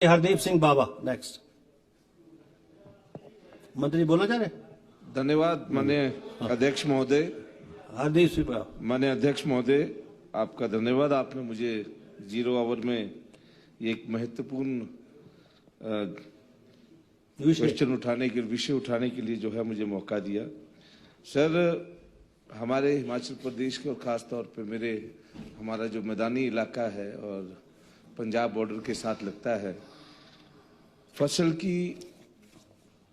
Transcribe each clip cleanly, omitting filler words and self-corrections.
हरदीप सिंह बाबा next. मंत्री बोला जा रहे। धन्यवाद माननीय अध्यक्ष महोदय। हरदीप सिंह बाबा। माननीय अध्यक्ष महोदय, आपका धन्यवाद। आपने मुझे 0 आवर में एक महत्वपूर्ण विषय उठाने के लिए जो है मुझे मौका दिया। सर, हमारे हिमाचल प्रदेश के और ख़ास तौर पे हमारा जो मैदानी इलाका है और पंजाब बॉर्डर के साथ लगता है,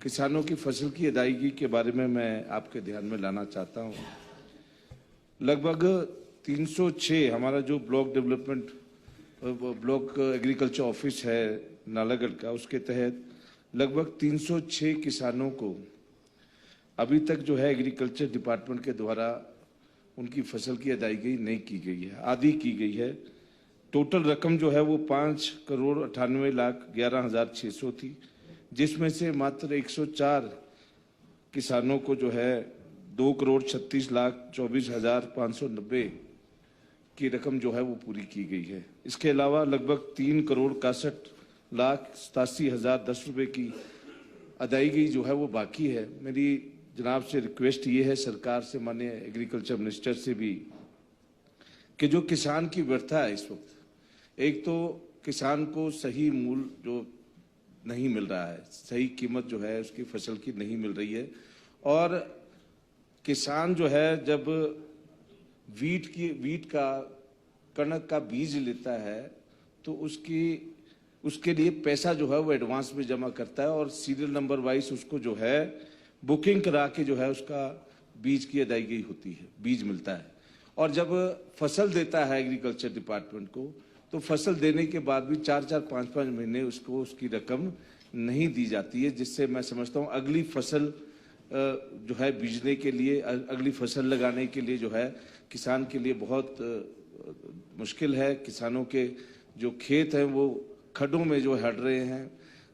किसानों की फसल की अदायगी के बारे में मैं आपके ध्यान में लाना चाहता हूँ। लगभग 306 हमारा जो ब्लॉक एग्रीकल्चर ऑफिस है नालागढ़ का, उसके तहत लगभग 306 किसानों को अभी तक जो है एग्रीकल्चर डिपार्टमेंट के द्वारा उनकी फसल की अदायगी नहीं की गई है, आधी की गई है। टोटल रकम जो है वो 5,98,11,600 थी, जिसमें से मात्र 104 किसानों को जो है 2,36,24,590 की रकम जो है वो पूरी की गई है। इसके अलावा लगभग 3,61,87,010 रुपए की अदायगी जो है वो बाकी है। मेरी जनाब से रिक्वेस्ट ये है, सरकार से, माननीय एग्रीकल्चर मिनिस्टर से भी, कि जो किसान की व्यथा है इस वक्त, एक तो किसान को सही मूल्य जो नहीं मिल रहा है, सही कीमत जो है उसकी फसल की नहीं मिल रही है, और किसान जो है जब वीट का कणक का बीज लेता है तो उसके लिए पैसा जो है वो एडवांस में जमा करता है और सीरियल नंबर वाइज उसको जो है बुकिंग करा के जो है उसका बीज की अदायगी होती है, बीज मिलता है। और जब फसल देता है एग्रीकल्चर डिपार्टमेंट को, तो फसल देने के बाद भी 4-4, 5-5 महीने उसको उसकी रकम नहीं दी जाती है, जिससे मैं समझता हूँ अगली फसल जो है बीजने के लिए, अगली फसल लगाने के लिए जो है किसान के लिए बहुत मुश्किल है। किसानों के जो खेत हैं वो खड्डों में जो हट रहे हैं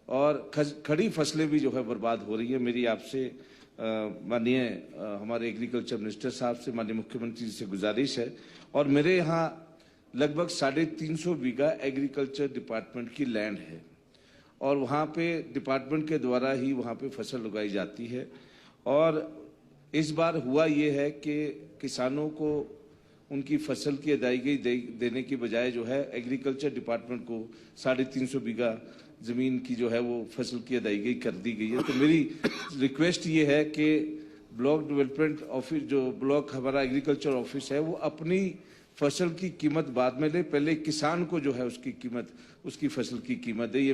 और खड़ी फसलें भी जो है बर्बाद हो रही है। मेरी आपसे माननीय हमारे एग्रीकल्चर मिनिस्टर साहब से, माननीय मुख्यमंत्री जी से गुजारिश है, और मेरे यहाँ लगभग 350 बीघा एग्रीकल्चर डिपार्टमेंट की लैंड है और वहाँ पे डिपार्टमेंट के द्वारा ही वहाँ पे फसल उगाई जाती है। और इस बार हुआ ये है कि किसानों को उनकी फसल की अदायगी देने की बजाय जो है एग्रीकल्चर डिपार्टमेंट को 350 बीघा ज़मीन की जो है वो फसल की अदायगी कर दी गई है। तो मेरी रिक्वेस्ट ये है कि ब्लॉक डेवलपमेंट ऑफिस, जो ब्लॉक हमारा एग्रीकल्चर ऑफिस है, वो अपनी फसल की कीमत बाद में ले, पहले किसान को जो है उसकी फसल की कीमत दे। ये